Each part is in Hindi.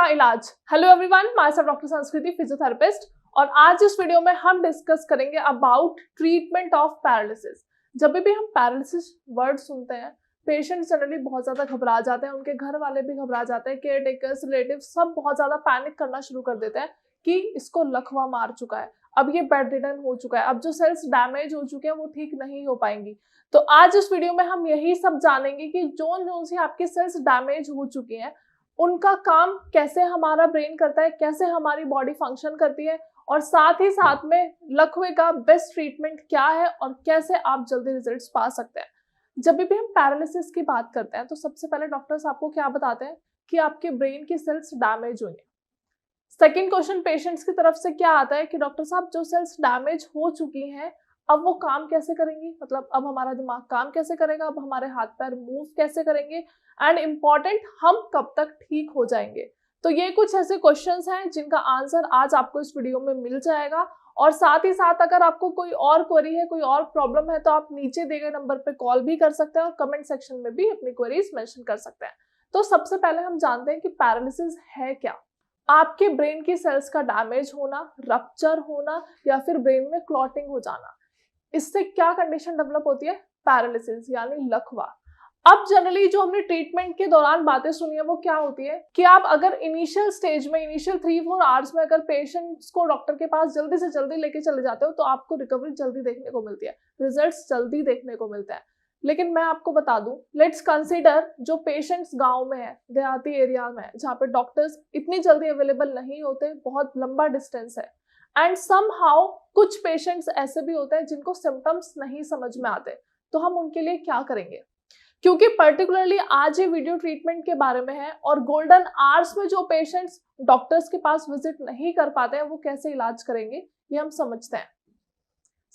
का इलाज। Hello everyone, my self doctor संस्कृति, फिजियोथेरेपिस्ट, और आज इस वीडियो में हम डिस्कस करेंगे अबाउट ट्रीटमेंट ऑफ पैरालिसिस। जब भी हम पैरालिसिस वर्ड सुनते हैं, पेशेंट्स जनरली बहुत ज्यादा घबरा जाते हैं, उनके घर वाले भी घबरा जाते हैं, केयर टेकर्स, रिलेटिव सब बहुत ज्यादा पैनिक करना शुरू कर देते हैं कि इसको लकवा मार चुका है, अब ये बेड रिडन हो चुका है, अब जो सेल्स डैमेज हो चुके हैं वो ठीक नहीं हो पाएंगी। तो आज इस वीडियो में हम यही सब जानेंगे कि जो सी आपकी सेल्स डैमेज हो चुकी हैं उनका काम कैसे हमारा ब्रेन करता है, कैसे हमारी बॉडी फंक्शन करती है, और साथ ही साथ में लकवे का बेस्ट ट्रीटमेंट क्या है और कैसे आप जल्दी रिजल्ट्स पा सकते हैं। जब भी हम पैरालिसिस की बात करते हैं तो सबसे पहले डॉक्टर्स आपको क्या बताते हैं कि आपके ब्रेन की सेल्स डैमेज हुई है। सेकेंड क्वेश्चन पेशेंट्स की तरफ से क्या आता है कि डॉक्टर साहब जो सेल्स डैमेज हो चुकी हैं अब वो काम कैसे करेंगी, मतलब अब हमारा दिमाग काम कैसे करेगा, अब हमारे हाथ पैर मूव कैसे करेंगे, एंड इम्पॉर्टेंट हम कब तक ठीक हो जाएंगे। तो ये कुछ ऐसे क्वेश्चंस हैं जिनका आंसर आज आपको इस वीडियो में मिल जाएगा। और साथ ही साथ अगर आपको कोई और क्वेरी है, कोई और प्रॉब्लम है, तो आप नीचे दिए गए नंबर पे कॉल भी कर सकते हैं और कमेंट सेक्शन में भी अपनी क्वेरीज मेंशन कर सकते हैं। तो सबसे पहले हम जानते हैं कि पैरालिसिस है क्या। आपके ब्रेन की सेल्स का डैमेज होना, रप्चर होना, या फिर ब्रेन में क्लॉटिंग हो जाना, इससे क्या कंडीशन डेवलप होती है, पैरालिसिस यानी लकवा। अब जनरली जो हमने ट्रीटमेंट के दौरान बातें सुनी है वो क्या होती है कि आप अगर इनिशियल स्टेज में, इनिशियल 3-4 आवर्स में अगर पेशेंट्स को डॉक्टर के पास जल्दी से जल्दी लेके चले जाते हो तो आपको रिकवरी जल्दी देखने को मिलती है, रिजल्ट्स जल्दी देखने को मिलते हैं। लेकिन मैं आपको बता दूं, लेट्स कंसीडर जो पेशेंट्स गांव में है, देहाती एरिया में, जहाँ पे डॉक्टर्स इतनी जल्दी अवेलेबल नहीं होते, बहुत लंबा डिस्टेंस है, एंड समहाउ कुछ पेशेंट्स ऐसे भी होते हैं जिनको सिम्टम्स नहीं समझ में आते, तो हम उनके लिए क्या करेंगे। क्योंकि पर्टिकुलरली आज ये वीडियो ट्रीटमेंट के बारे में है और गोल्डन आवर्स में जो पेशेंट्स डॉक्टर्स के पास विजिट नहीं कर पाते हैं वो कैसे इलाज करेंगे ये हम समझते हैं।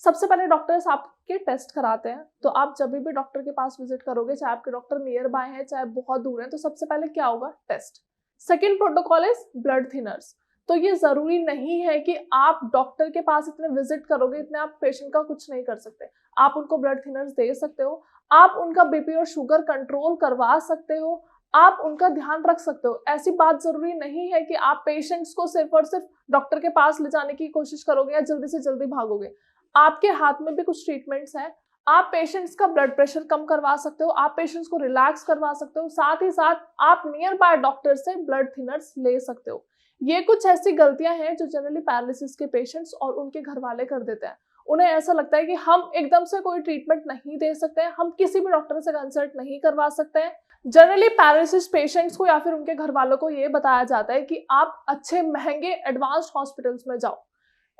सबसे पहले डॉक्टर्स आपके टेस्ट कराते हैं। तो आप जब भी डॉक्टर के पास विजिट करोगे, चाहे आपके डॉक्टर नियर बाय है चाहे बहुत दूर है, तो सबसे पहले क्या होगा, test. Second protocol is blood thinners. तो ये जरूरी नहीं है कि आप डॉक्टर के पास इतने विजिट करोगे, इतने आप पेशेंट का कुछ नहीं कर सकते। आप उनको ब्लड थिनर्स दे सकते हो, आप उनका बीपी और शुगर कंट्रोल करवा सकते हो, आप उनका ध्यान रख सकते हो। ऐसी बात जरूरी नहीं है कि आप पेशेंट्स को सिर्फ और सिर्फ डॉक्टर के पास ले जाने की कोशिश करोगे या जल्दी से जल्दी भागोगे। आपके हाथ में भी कुछ ट्रीटमेंट्स हैं। आप पेशेंट्स का ब्लड प्रेशर कम करवा सकते हो, आप पेशेंट्स को रिलैक्स करवा सकते हो, साथ ही साथ आप नियर बाय डॉक्टर से ब्लड थिनर्स ले सकते हो। ये कुछ ऐसी गलतियां हैं जो जनरली पैरालिसिस के पेशेंट्स और उनके घर वाले कर देते हैं। उन्हें ऐसा लगता है कि हम एकदम से कोई ट्रीटमेंट नहीं दे सकते हैं, हम किसी भी डॉक्टर से कंसल्ट नहीं करवा सकते हैं। जनरली पैरालिसिस पेशेंट्स को या फिर उनके घर वालों को ये बताया जाता है कि आप अच्छे महंगे एडवांस्ड हॉस्पिटल्स में जाओ,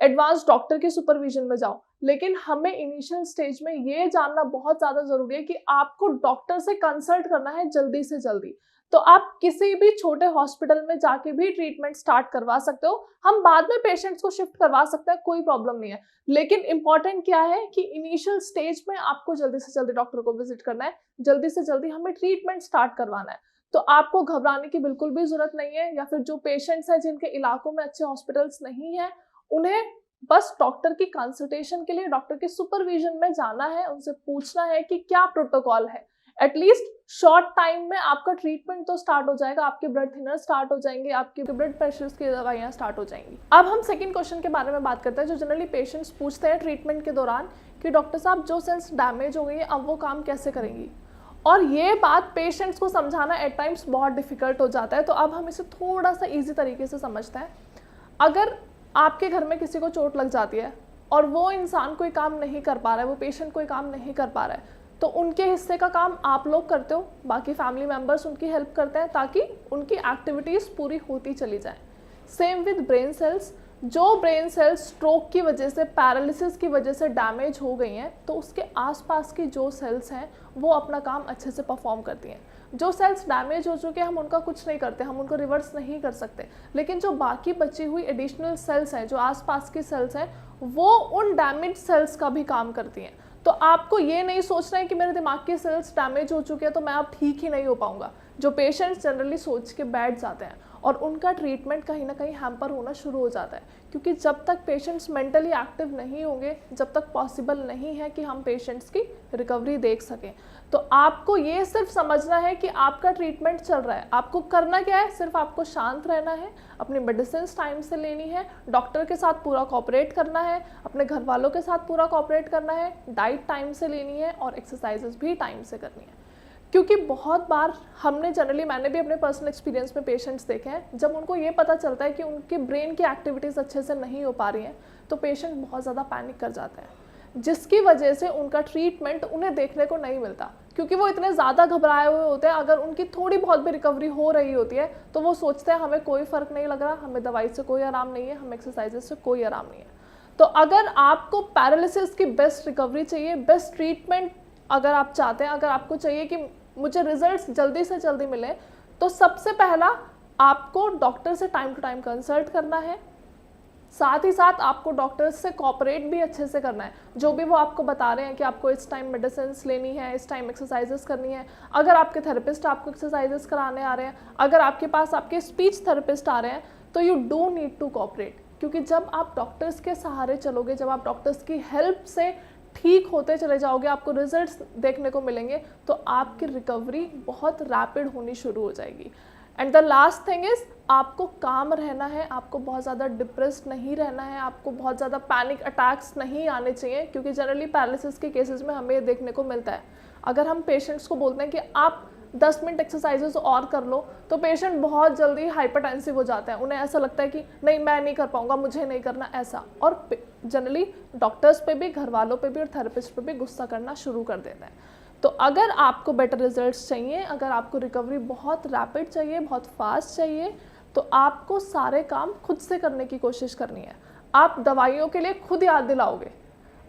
एडवांस डॉक्टर के सुपरविजन में जाओ। लेकिन हमें इनिशियल स्टेज में ये जानना बहुत ज्यादा जरूरी है कि आपको डॉक्टर से कंसल्ट करना है जल्दी से जल्दी। तो आप किसी भी छोटे हॉस्पिटल में जाके भी ट्रीटमेंट स्टार्ट करवा सकते हो, हम बाद में पेशेंट्स को शिफ्ट करवा सकते हैं, कोई प्रॉब्लम नहीं है। लेकिन इंपॉर्टेंट क्या है कि इनिशियल स्टेज में आपको जल्दी से जल्दी डॉक्टर को विजिट करना है, जल्दी से जल्दी हमें ट्रीटमेंट स्टार्ट करवाना है। तो आपको घबराने की बिल्कुल भी जरूरत नहीं है, या फिर जो पेशेंट्स हैं जिनके इलाकों में अच्छे हॉस्पिटल्स नहीं है, उन्हें बस डॉक्टर की कंसल्टेशन के लिए डॉक्टर के सुपरविजन में जाना है, उनसे पूछना है कि क्या प्रोटोकॉल है। एटलीस्ट शॉर्ट टाइम में आपका ट्रीटमेंट तो स्टार्ट हो जाएगा, आपके ब्लड थिनर स्टार्ट हो जाएंगे, आपके ब्लड प्रेशर की दवाइयां स्टार्ट हो जाएंगी। अब हम सेकंड क्वेश्चन के बारे में बात करते हैं जो जनरली पेशेंट्स पूछते हैं ट्रीटमेंट के दौरान कि डॉक्टर साहब जो सेल्स डैमेज हो गई है अब वो काम कैसे करेंगी। और ये बात पेशेंट्स को समझाना एट टाइम्स बहुत डिफिकल्ट हो जाता है। तो अब हम इसे थोड़ा सा ईजी तरीके से समझते हैं। अगर आपके घर में किसी को चोट लग जाती है और वो इंसान कोई काम नहीं कर पा रहा है, वो पेशेंट कोई काम नहीं कर पा रहा है, तो उनके हिस्से का काम आप लोग करते हो, बाकी फैमिली मेंबर्स उनकी हेल्प करते हैं ताकि उनकी एक्टिविटीज़ पूरी होती चली जाए। Same with brain cells. जो ब्रेन सेल्स स्ट्रोक की वजह से, पैरालिसिस की वजह से डैमेज हो गई हैं, तो उसके आसपास की जो सेल्स हैं वो अपना काम अच्छे से परफॉर्म करती हैं। जो सेल्स डैमेज हो चुके हैं हम उनका कुछ नहीं करते, हम उनको रिवर्स नहीं कर सकते, लेकिन जो बाकी बची हुई एडिशनल सेल्स हैं, जो आसपास की सेल्स हैं, वो उन डैमेज सेल्स का भी काम करती हैं। तो आपको ये नहीं सोचना है कि मेरे दिमाग की सेल्स डैमेज हो चुके हैं तो मैं अब ठीक ही नहीं हो पाऊंगा, जो पेशेंट्स जनरली सोच के बैठ जाते हैं। और उनका ट्रीटमेंट कहीं ना कहीं हैम्पर होना शुरू हो जाता है, क्योंकि जब तक पेशेंट्स मेंटली एक्टिव नहीं होंगे, जब तक पॉसिबल नहीं है कि हम पेशेंट्स की रिकवरी देख सकें। तो आपको ये सिर्फ समझना है कि आपका ट्रीटमेंट चल रहा है, आपको करना क्या है, सिर्फ आपको शांत रहना है, अपनी मेडिसिन टाइम से लेनी है, डॉक्टर के साथ पूरा कोऑपरेट करना है, अपने घर वालों के साथ पूरा कोऑपरेट करना है, डाइट टाइम से लेनी है और एक्सरसाइजेस भी टाइम से करनी है। क्योंकि बहुत बार मैंने भी अपने पर्सनल एक्सपीरियंस में पेशेंट्स देखे हैं, जब उनको ये पता चलता है कि उनके ब्रेन की एक्टिविटीज़ अच्छे से नहीं हो पा रही हैं, तो पेशेंट बहुत ज़्यादा पैनिक कर जाते हैं, जिसकी वजह से उनका ट्रीटमेंट उन्हें देखने को नहीं मिलता, क्योंकि वो इतने ज़्यादा घबराए हुए होते हैं। अगर उनकी थोड़ी बहुत भी रिकवरी हो रही होती है तो वो सोचते हैं हमें कोई फ़र्क नहीं लग रहा, हमें दवाई से कोई आराम नहीं है, हमें एक्सरसाइजेस से कोई आराम नहीं है। तो अगर आपको पैरालिसिस की बेस्ट रिकवरी चाहिए, बेस्ट ट्रीटमेंट अगर आप चाहते हैं, अगर आपको चाहिए कि मुझे रिजल्ट्स जल्दी से जल्दी मिले, तो सबसे पहला आपको डॉक्टर से टाइम टू टाइम कंसल्ट करना है। साथ ही साथ आपको डॉक्टर्स से कोऑपरेट भी अच्छे से करना है। जो भी वो आपको बता रहे हैं कि आपको इस टाइम मेडिसिन लेनी है, इस टाइम एक्सरसाइजेस करनी है, अगर आपके थेरेपिस्ट आपको एक्सरसाइजेस कराने आ रहे हैं, अगर आपके पास आपके स्पीच थेरेपिस्ट आ रहे हैं, तो you do need to cooperate. क्योंकि जब आप डॉक्टर्स के सहारे चलोगे, जब आप डॉक्टर्स की हेल्प से ठीक होते चले जाओगे, आपको रिजल्ट्स देखने को मिलेंगे, तो आपकी रिकवरी बहुत रैपिड होनी शुरू हो जाएगी। And the last thing is, आपको काम रहना है, आपको बहुत ज़्यादा डिप्रेस्ड नहीं रहना है, आपको बहुत ज़्यादा पैनिक अटैक्स नहीं आने चाहिए, क्योंकि जनरली पैरालिसिस के केसेस में हमें ये देखने को मिलता है। अगर हम पेशेंट्स को बोलते हैं कि आप 10 मिनट एक्सरसाइजेस और कर लो, तो पेशेंट बहुत जल्दी हाइपरटेंसिव हो जाता है, उन्हें ऐसा लगता है कि नहीं मैं नहीं कर पाऊंगा, मुझे नहीं करना ऐसा, और जनरली डॉक्टर्स पे भी, घर वालों पे भी और थेरेपिस्ट पे भी गुस्सा करना शुरू कर देता है। तो अगर आपको बेटर रिजल्ट्स चाहिए, अगर आपको रिकवरी बहुत रैपिड चाहिए, बहुत फास्ट चाहिए, तो आपको सारे काम खुद से करने की कोशिश करनी है। आप दवाइयों के लिए खुद याद दिलाओगे,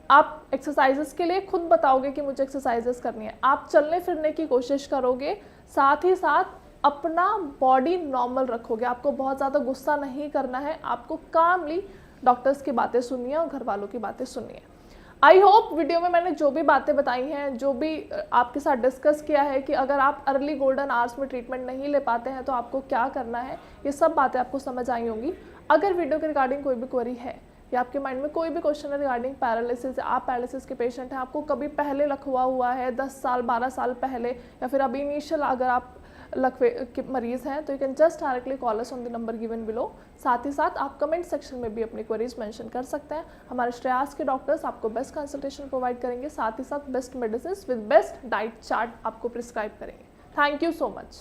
आप एक्सरसाइजेस के लिए खुद बताओगे कि मुझे एक्सरसाइजेस करनी है, आप चलने फिरने की कोशिश करोगे, साथ ही साथ अपना बॉडी नॉर्मल रखोगे। आपको बहुत ज़्यादा गुस्सा नहीं करना है, आपको कामली डॉक्टर्स की बातें सुननी है और घर वालों की बातें सुननी है। आई होप वीडियो में मैंने जो भी बातें बताई हैं, जो भी आपके साथ डिस्कस किया है कि अगर आप अर्ली गोल्डन आवर्स में ट्रीटमेंट नहीं ले पाते हैं तो आपको क्या करना है, ये सब बातें आपको समझ आई होंगी। अगर वीडियो के रिगार्डिंग कोई भी क्वेरी है या आपके माइंड में कोई भी क्वेश्चन है रिगार्डिंग पैरालिसिस, आप पैरालिसिस के पेशेंट हैं, आपको कभी पहले लकवा हुआ है 10 साल 12 साल पहले, या फिर अभी इनिशियल अगर आप लकवे के मरीज़ हैं, तो you can just directly call us on the number given below. साथ ही साथ आप कमेंट सेक्शन में भी अपनी क्वेरीज मेंशन कर सकते हैं। हमारे श्रेयास के डॉक्टर्स आपको बेस्ट कंसल्टेशन प्रोवाइड करेंगे, साथ ही साथ best medicine with best diet chart आपको प्रिस्क्राइब करेंगे। Thank you so much.